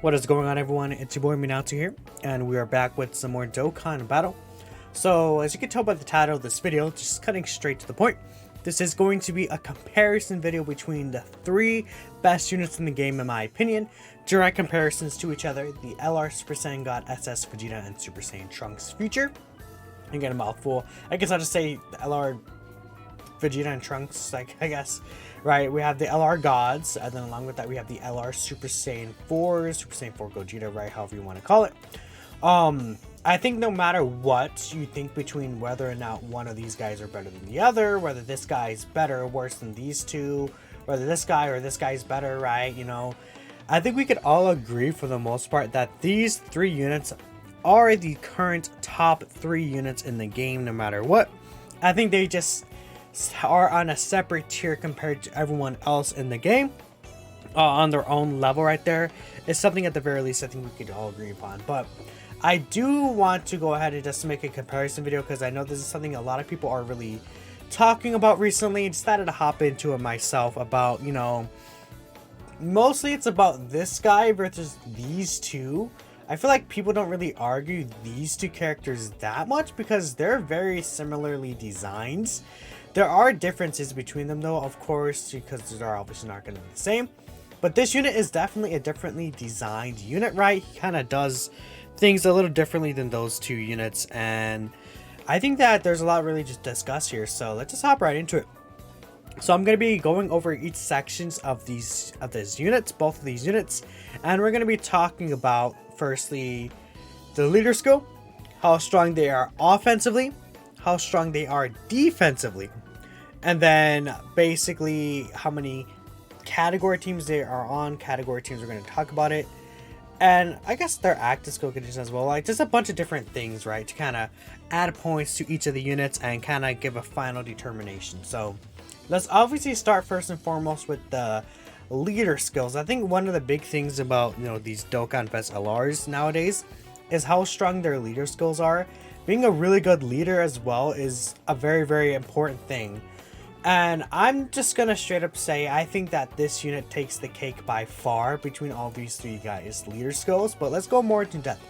What is going on, everyone? It's your boy Minato here, and we are back with some more Dokkan battle. So, as you can tell by the title of this video, just cutting straight to the point, this is going to be a comparison video between the three best units in the game, in my opinion. Direct comparisons to each other: the LR Super Saiyan God SS Vegeta and Super Saiyan Trunks Future. Again, a mouthful. I guess I'll just say the LR Vegeta and Trunks, I guess. Right, we have the LR Gods, and then along with that we have the LR Super Saiyan 4, Super Saiyan 4 Gogeta, right, however you want to call it. I think no matter what you think between whether or not one of these guys are better than the other, whether this guy is better or worse than these two, whether this guy or this guy is better, right, you know, I think we could all agree for the most part that these three units are the current top 3 units in the game no matter what. I think they just are on a separate tier compared to everyone else in the game, on their own level right there. It's something at the very least I think we could all agree upon. But I do want to go ahead and just make a comparison video because I know this is something a lot of people are really talking about recently. I decided to hop into it myself about, you know, mostly it's about this guy versus these two. I feel like people don't really argue these two characters that much because they're very similarly designed. There are differences between them though, of course, because they're obviously not going to be the same. But this unit is definitely a differently designed unit, right? He kind of does things a little differently than those two units. And I think that there's a lot really just discuss here. So let's just hop right into it. So I'm going to be going over each sections of these units, both of these units. And we're going to be talking about, firstly, the leader skill, how strong they are offensively, how strong they are defensively, and then basically how many category teams they are on. Category teams, we're going to talk about it, and I guess their active skill conditions as well, like just a bunch of different things, right, to kind of add points to each of the units and kind of give a final determination. So let's obviously start first and foremost with the leader skills. I think one of the big things about, you know, these Dokkan Fest LRs nowadays is how strong their leader skills are. Being a really good leader as well is a very, very important thing. And I'm just gonna straight up say I think that this unit takes the cake by far between all these three guys' leader skills. But let's go more into depth.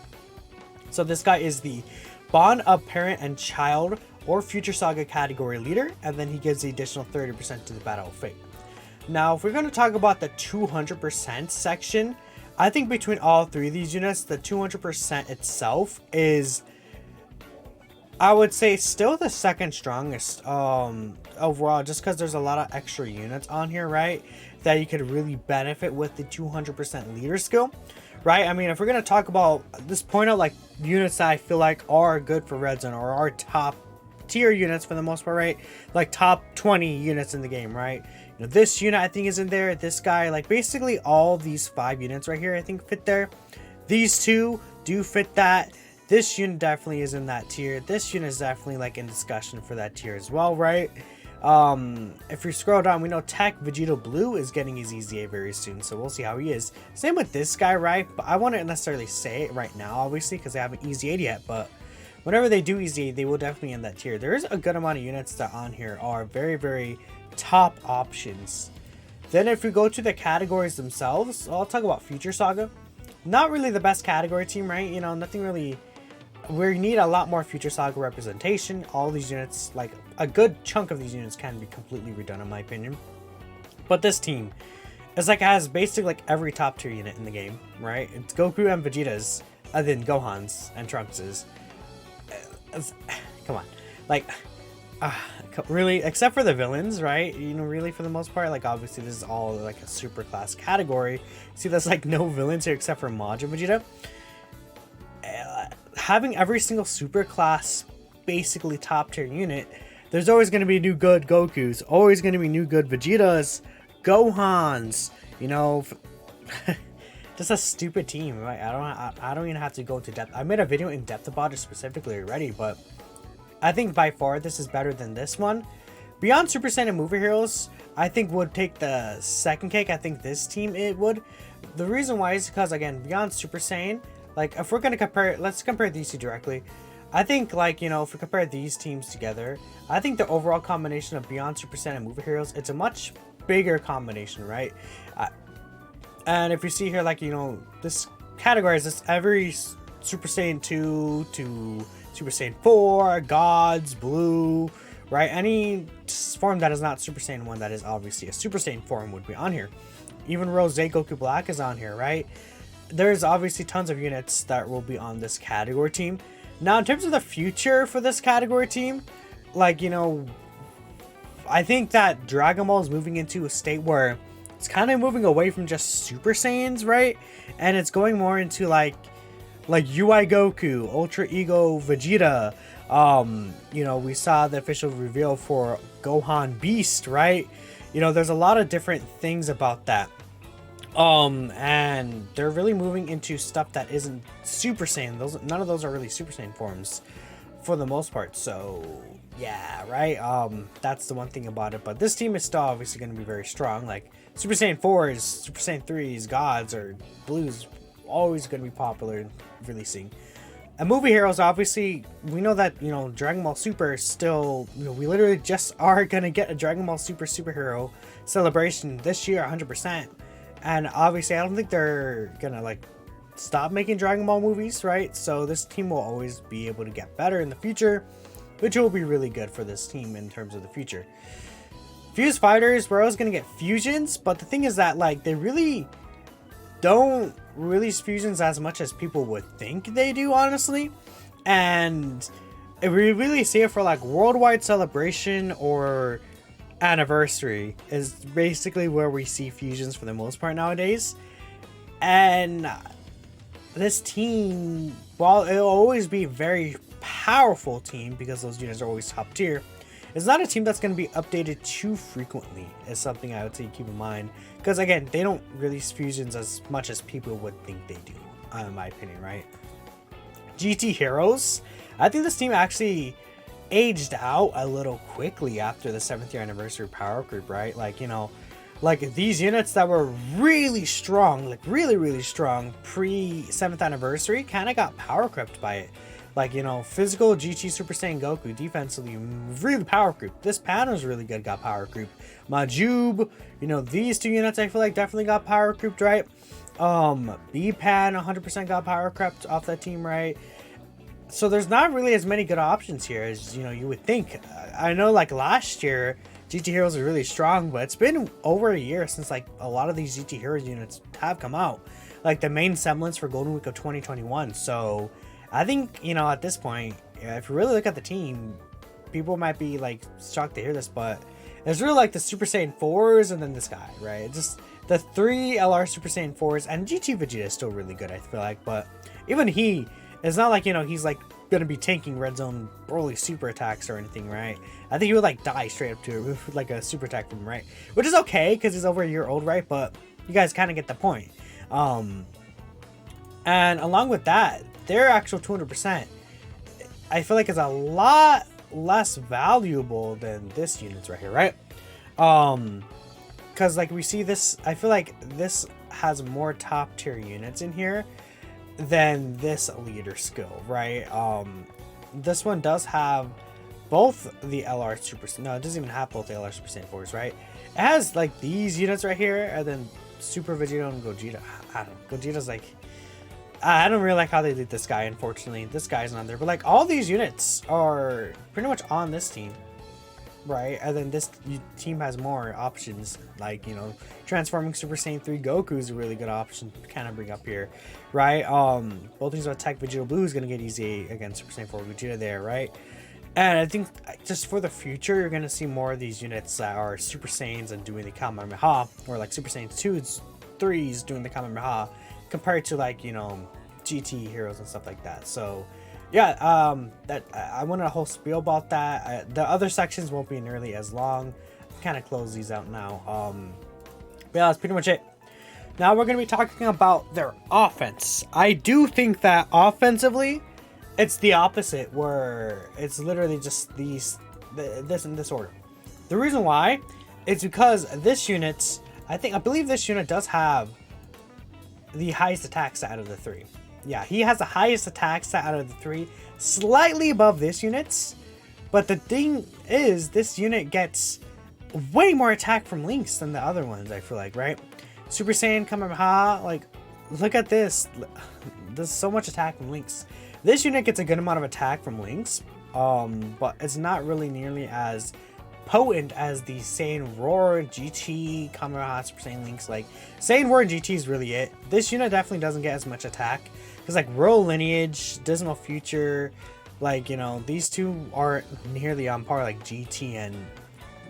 So this guy is the Bond of Parent and Child or Future Saga category leader, and then he gives the additional 30% to the Battle of Fate. Now, if we're going to talk about the 200% section, I think between all three of these units, the 200% itself is, I would say, still the second strongest overall, just because there's a lot of extra units on here, right, that you could really benefit with the 200% leader skill, right? I mean, if we're going to talk about this, point out like units that I feel like are good for Red Zone or are top tier units for the most part, right, like top 20 units in the game, right? You know, this unit I think is in there, this guy, like basically all these 5 units right here I think fit there. These two do fit that. This unit definitely is in that tier. This unit is definitely like in discussion for that tier as well, right? If you scroll down, we know Tech Vegeta Blue is getting his EZA very soon, so we'll see how he is. Same with this guy, right? But I wouldn't necessarily say it right now, obviously, because they haven't EZA'd yet, but whenever they do EZA, they will definitely in that tier. There is a good amount of units that on here are very, very top options. Then if we go to the categories themselves, I'll talk about Future Saga. Not really the best category team, right? You know, nothing really. We need a lot more Future Saga representation. All these units, like a good chunk of these units, can be completely redone in my opinion. But this team is like has basically like every top tier unit in the game, right? It's Goku and Vegeta's, and then Gohan's and Trunks's. Come on, like really, except for the villains, right? You know, really for the most part, like obviously this is all like a super class category. See, there's like no villains here except for Majin Vegeta. Having every single super class, basically top tier unit, there's always going to be new good Gokus, always going to be new good Vegetas, Gohans, you know. Just a stupid team, right? I don't even have to go into depth. I made a video in depth about it specifically already, but I think by far this is better than this one. Beyond Super Saiyan and Movie Heroes, I think would take the second cake. I think this team, it would. The reason why is because, again, Beyond Super Saiyan, like if we're going to compare, let's compare these two directly. I think, like, you know, if we compare these teams together, I think the overall combination of Beyond Super Saiyan and Movie Heroes, it's a much bigger combination, right? And if you see here, like, you know, this categorize this, every Super Saiyan 2 to Super Saiyan 4, Gods, Blue, right? Any form that is not Super Saiyan 1 that is obviously a Super Saiyan form would be on here. Even Rose Goku Black is on here, right? There's obviously tons of units that will be on this category team. Now, in terms of the future for this category team, like, you know, I think that Dragon Ball is moving into a state where it's kind of moving away from just Super Saiyans, right? And it's going more into like UI Goku, Ultra Ego Vegeta. You know, we saw the official reveal for Gohan Beast, right? You know, there's a lot of different things about that. And they're really moving into stuff that isn't Super Saiyan. None of those are really Super Saiyan forms for the most part. So yeah, right. That's the one thing about it. But this team is still obviously going to be very strong. Like Super Saiyan 4s, Super Saiyan 3s, Gods, or Blues, always going to be popular releasing. And movie heroes, obviously, we know that, you know, Dragon Ball Super is still, you know, we literally just are going to get a Dragon Ball Super superhero celebration this year, 100%. And obviously, I don't think they're going to, like, stop making Dragon Ball movies, right? So this team will always be able to get better in the future, which will be really good for this team in terms of the future. Fuse Fighters, we're always going to get fusions, but the thing is that, like, they really don't release fusions as much as people would think they do, honestly. And if we really see it for, like, worldwide celebration or anniversary is basically where we see fusions for the most part nowadays. And this team, while it'll always be a very powerful team because those units are always top tier, it's not a team that's going to be updated too frequently, is something I would say keep in mind. Because again, they don't release fusions as much as people would think they do, in my opinion, right? GT Heroes, I think this team actually aged out a little quickly after the 7th year anniversary power group, right? Like, you know, like these units that were really strong, like really strong pre 7th anniversary kind of got power crept by it. Like, you know, physical GT Super Saiyan Goku, defensively really power group. This panel's really good, got power group. Majub, you know, these two units I feel like definitely got power grouped, right? B-Pan 100% got power crept off that team, right? So there's not really as many good options here as, you know, you would think. I know, like, last year, GT Heroes are really strong, but it's been over a year since, like, a lot of these GT Heroes units have come out. Like, the main semblance for Golden Week of 2021. So, I think, you know, at this point, if you really look at the team, people might be, like, shocked to hear this, but it's really, like, the Super Saiyan 4s and then this guy, right? It's just the 3 LR Super Saiyan 4s, and GT Vegeta is still really good, I feel like, but even he... It's not like, you know, he's, like, going to be tanking Red Zone early super attacks or anything, right? I think he would, like, die straight up to it with, like, a super attack from him, right? Which is okay, because he's over a year old, right? But you guys kind of get the point. And along with that, their actual 200%, I feel like is a lot less valuable than this unit's right here, right? Because, like, we see this, I feel like this has more top tier units in here than this leader skill, right? This one does have both the LR Super... No, it doesn't even have both the LR Super Saiyan 4s, right? It has, like, these units right here, and then Super Vegeta and Gogeta. I don't know. Gogeta's, like... I don't really like how they did this guy, unfortunately. This guy's not there. But, like, all these units are pretty much on this team, right? And then this team has more options, like, you know, transforming Super Saiyan 3 Goku is a really good option to kind of bring up here, right? Both things about Tech Vegeta Blue is going to get easy against Super Saiyan 4 Vegeta there, right? And I think just for the future, you're going to see more of these units that are Super Saiyans and doing the Kamehameha, or like Super Saiyan 2s, 3s doing the Kamehameha, compared to, like, you know, GT heroes and stuff like that. So yeah, that I wanted a whole spiel about that. The other sections won't be nearly as long. Kind of close these out now. But yeah, that's pretty much it. Now we're going to be talking about their offense. I do think that offensively, it's the opposite, where it's literally just this in this order. The reason why is because this unit, I believe this unit does have the highest attack stat out of the 3. Yeah, he has the highest attack stat out of the 3, slightly above this unit's. But the thing is, this unit gets way more attack from links than the other ones, I feel like, right? Super Saiyan Kamehameha, like, look at this. There's so much attack from Lynx. This unit gets a good amount of attack from Lynx, but it's not really nearly as potent as the Saiyan Roar, GT, Kamehameha, Super Saiyan Lynx. Like, Saiyan Roar and GT is really it. This unit definitely doesn't get as much attack, because like Royal Lineage, Dismal Future, like, you know, these two aren't nearly on par like GT and,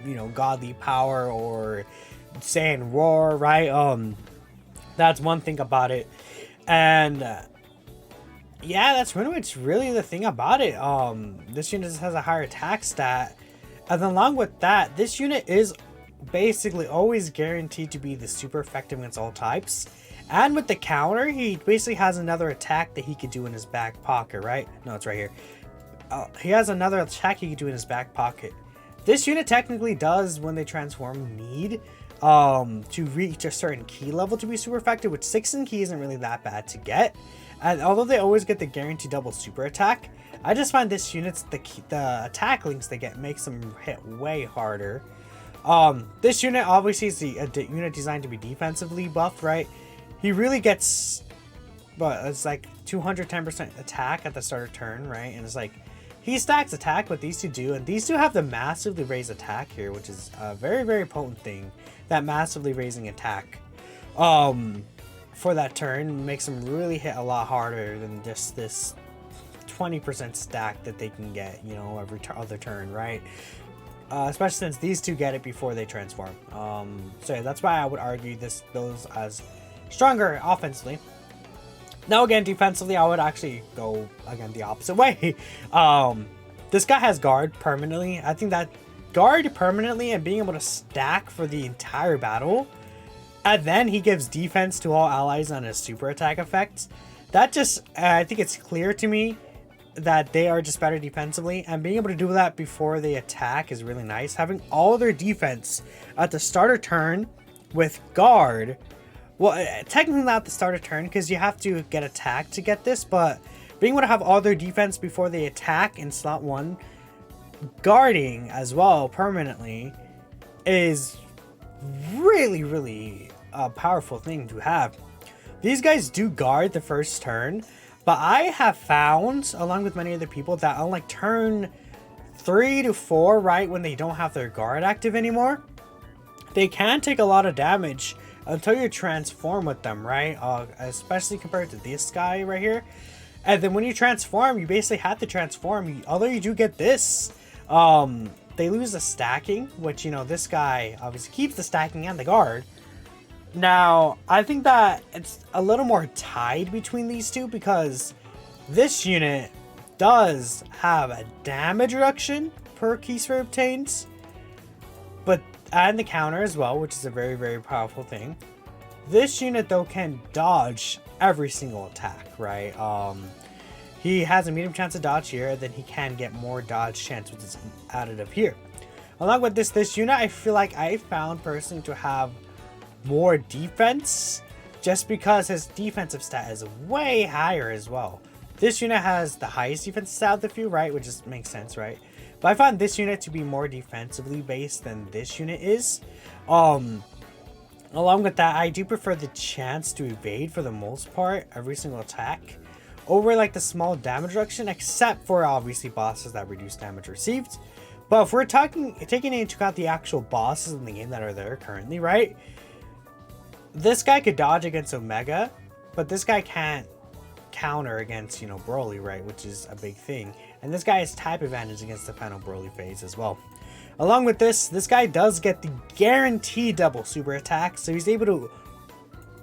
you know, Godly Power or Saiyan Roar, right? That's one thing about it. And yeah, that's pretty much really the thing about it. This unit just has a higher attack stat, and then along with that, this unit is basically always guaranteed to be the super effective against all types. And with the counter, he basically has another attack that he could do in his back pocket, right? No, it's right here. He has another attack he could do in his back pocket. This unit technically does, when they transform, need to reach a certain key level to be super effective, which 6 in key isn't really that bad to get. And although they always get the guaranteed double super attack, I just find this unit's the attack links they get makes them hit way harder. This unit obviously is a unit designed to be defensively buffed, right? He really gets, but it's like 210% attack at the start of turn, right? And it's like, he stacks attack, what these two do, and these two have the massively raised attack here, which is a very, very potent thing. That massively raising attack for that turn makes them really hit a lot harder than just this 20% stack that they can get, you know, every other turn, right? Especially since these two get it before they transform. So yeah, that's why I would argue those as stronger offensively. Now again, defensively, I would actually go again the opposite way. This guy has guard permanently. I think that guard permanently and being able to stack for the entire battle, and then he gives defense to all allies on his super attack effects. That just, I think it's clear to me that they are just better defensively, and being able to do that before they attack is really nice. Having all their defense at the start of turn with guard, well, technically not the start of turn because you have to get attacked to get this, but being able to have all their defense before they attack in slot 1, guarding as well permanently, is really, really a powerful thing to have. These guys do guard the first turn, but I have found, along with many other people, that on like turn 3 to 4, right, when they don't have their guard active anymore, they can take a lot of damage until you transform with them, right? Especially compared to this guy right here. And then when you transform, you basically have to transform. Although you do get this, they lose the stacking, which, you know, this guy obviously keeps the stacking and the guard. Now, I think that it's a little more tied between these two because this unit does have a damage reduction per key sphere obtains, and the counter as well, which is a very, very powerful thing. This unit, though, can dodge every single attack, right? He has a medium chance of dodge here, then he can get more dodge chance, which is added up here. Along with this unit, I feel like I found personally to have more defense, just because his defensive stat is way higher as well. This unit has the highest defense stat of the few, right? Which just makes sense, right? But I find this unit to be more defensively based than this unit is. Along with that, I do prefer the chance to evade for the most part every single attack over like the small damage reduction, except for obviously bosses that reduce damage received. But if we're taking into account the actual bosses in the game that are there currently, right? This guy could dodge against Omega, but this guy can't counter against, you know, Broly, right? Which is a big thing. And this guy has type advantage against the final Broly phase as well. Along with this guy does get the guaranteed double super attack, so he's able to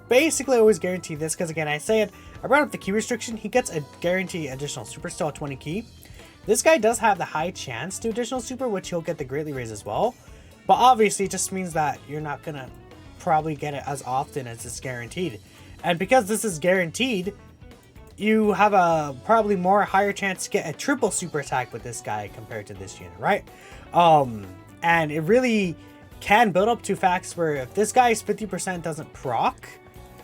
basically always guarantee this, because again, I brought up the key restriction. He gets a guaranteed additional super still at 20 key. This guy does have the high chance to additional super, which he'll get the greatly raise as well. But obviously it just means that you're not gonna probably get it as often as it's guaranteed. And because this is guaranteed, you have a probably higher chance to get a triple super attack with this guy compared to this unit, right? And it really can build up to facts where if this guy's 50% doesn't proc,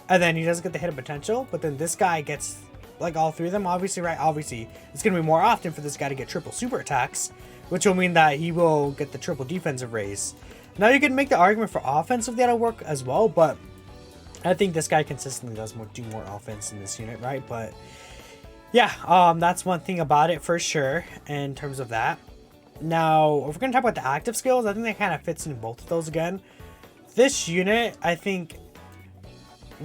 and then he doesn't get the hit of potential, but then this guy gets like all three of them, obviously, right? Obviously, it's going to be more often for this guy to get triple super attacks, which will mean that he will get the triple defensive raise. Now you can make the argument for offensive that'll work as well, but I think this guy consistently does do more offense in this unit, right? But yeah, that's one thing about it for sure in terms of that. Now, if we're going to talk about the active skills, I think that kind of fits in both of those again. This unit, I think,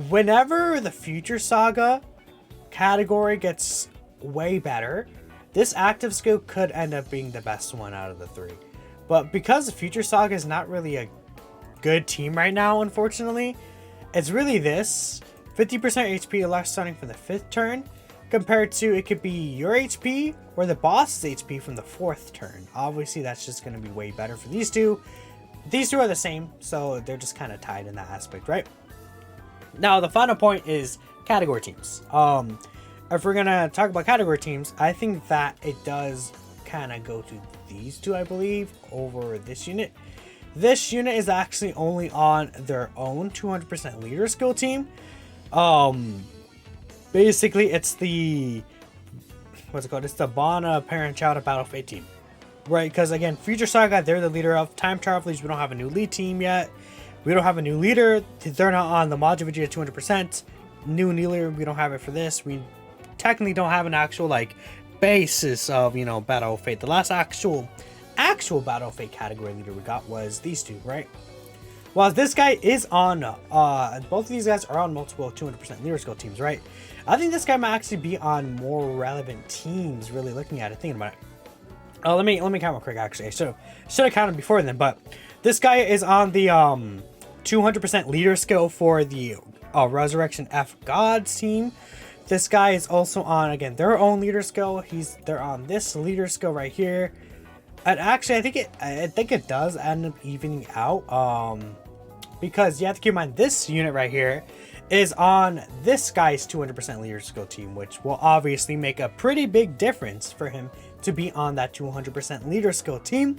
whenever the Future Saga category gets way better, this active skill could end up being the best one out of the three. But because the Future Saga is not really a good team right now, unfortunately, it's really this 50% HP less starting from the 5th turn, compared to it could be your HP or the boss's HP from the 4th turn. Obviously, that's just going to be way better for these two. These two are the same, so they're just kind of tied in that aspect, right? Now, the final point is category teams. If we're going to talk about category teams, I think that it does kind of go to these two, I believe, over this unit. This unit is actually only on their own 200% leader skill team. Basically, it's the, what's it called? It's the Bana Parent-Child Battle Fate team, right? Because again, Future Saga, they're the leader of Time Travelers. We don't have a new lead team yet. We don't have a new leader. They're not on the Majin Vegeta 200%. New leader, we don't have it for this. We technically don't have an actual like basis of, you know, Battle Fate. The last actual Battle Fate category leader we got was these two, right? While this guy is on, both of these guys are on multiple 200% leader skill teams, right? I think this guy might actually be on more relevant teams, really looking at it, thinking about it. Oh, let me count real quick, actually. Should have counted before then, but this guy is on the 200% leader skill for the Resurrection F Gods team. This guy is also on, again, their own leader skill. They're on this leader skill right here. And actually, I think it does end up evening out. Because you have to keep in mind, this unit right here is on this guy's 200% leader skill team, which will obviously make a pretty big difference for him to be on that 200% leader skill team.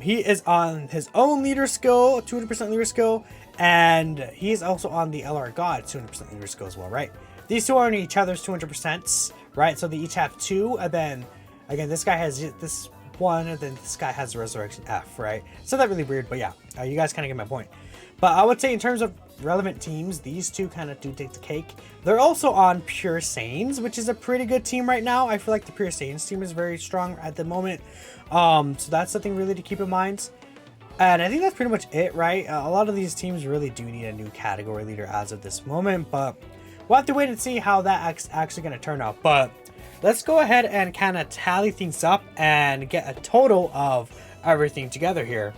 He is on his own leader skill, 200% leader skill, and he's also on the LR God 200% leader skill as well, right? These two are on each other's 200%, right? So they each have two, and then again, this guy has this one, and then this guy has the Resurrection F, right? So that's really weird, but yeah, you guys kind of get my point. But I would say in terms of relevant teams, these two kind of do take the cake. They're also on Pure Saiyans, which is a pretty good team right now. I feel like the Pure Saiyans team is very strong at the moment. So that's something really to keep in mind. And I think that's pretty much it, right? A lot of these teams really do need a new category leader as of this moment, but we'll have to wait and see how that's actually going to turn out. But let's go ahead and kind of tally things up and get a total of everything together here.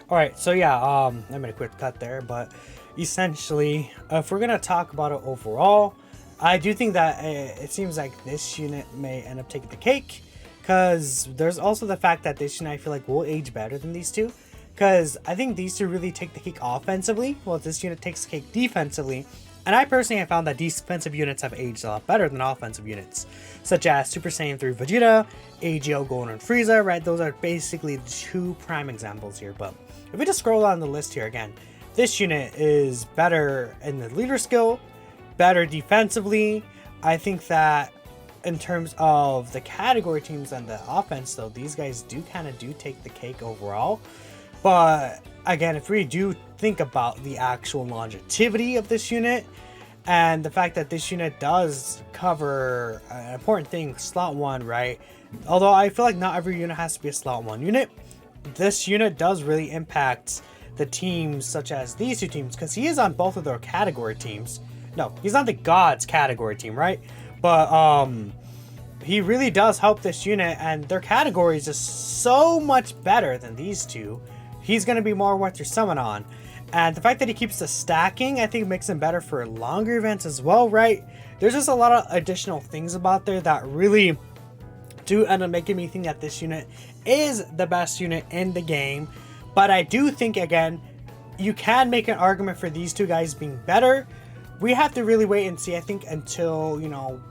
Alright, so yeah, I made a quick cut there, but essentially, if we're going to talk about it overall, I do think that it seems like this unit may end up taking the cake, because there's also the fact that this unit I feel like will age better than these two, because I think these two really take the cake offensively, while this unit takes the cake defensively. And I personally have found that defensive units have aged a lot better than offensive units, such as Super Saiyan 3 Vegeta, AGL Golden and Frieza, right? Those are basically two prime examples here. But if we just scroll down the list here again, this unit is better in the leader skill, better defensively. I think that in terms of the category teams and the offense, though, these guys do take the cake overall. But again, if we do think about the actual longevity of this unit and the fact that this unit does cover an important thing, slot 1, right? Although I feel like not every unit has to be a slot 1 unit, this unit does really impact the teams such as these two teams, because he is on both of their category teams. No, he's on the Gods category team, right? But he really does help this unit, and their category is just so much better than these two. He's going to be more worth your summon on. And the fact that he keeps the stacking, I think makes him better for longer events as well, right? There's just a lot of additional things about there that really do end up making me think that this unit is the best unit in the game. But I do think, again, you can make an argument for these two guys being better. We have to really wait and see, I think, until, you know,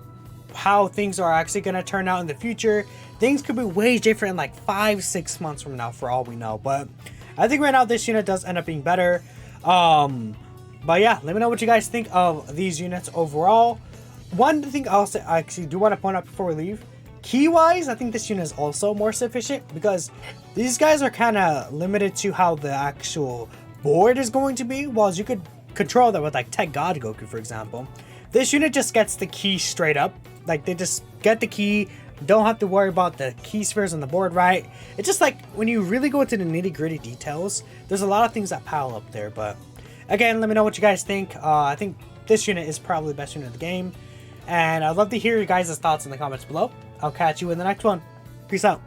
how things are actually going to turn out in the future. Things could be way different in like 5-6 months from now, for all we know. But I think right now this unit does end up being better. But yeah, let me know what you guys think of these units overall. One thing I actually do want to point out before we leave, key wise, I think this unit is also more sufficient, because these guys are kind of limited to how the actual board is going to be, whilst you could control that with like Tech God Goku, for example. This unit just gets the key straight up. Like, they just get the key, don't have to worry about the key spheres on the board, right? It's just like, when you really go into the nitty-gritty details, there's a lot of things that pile up there. But again, let me know what you guys think. I think this unit is probably the best unit of the game. And I'd love to hear your guys' thoughts in the comments below. I'll catch you in the next one. Peace out.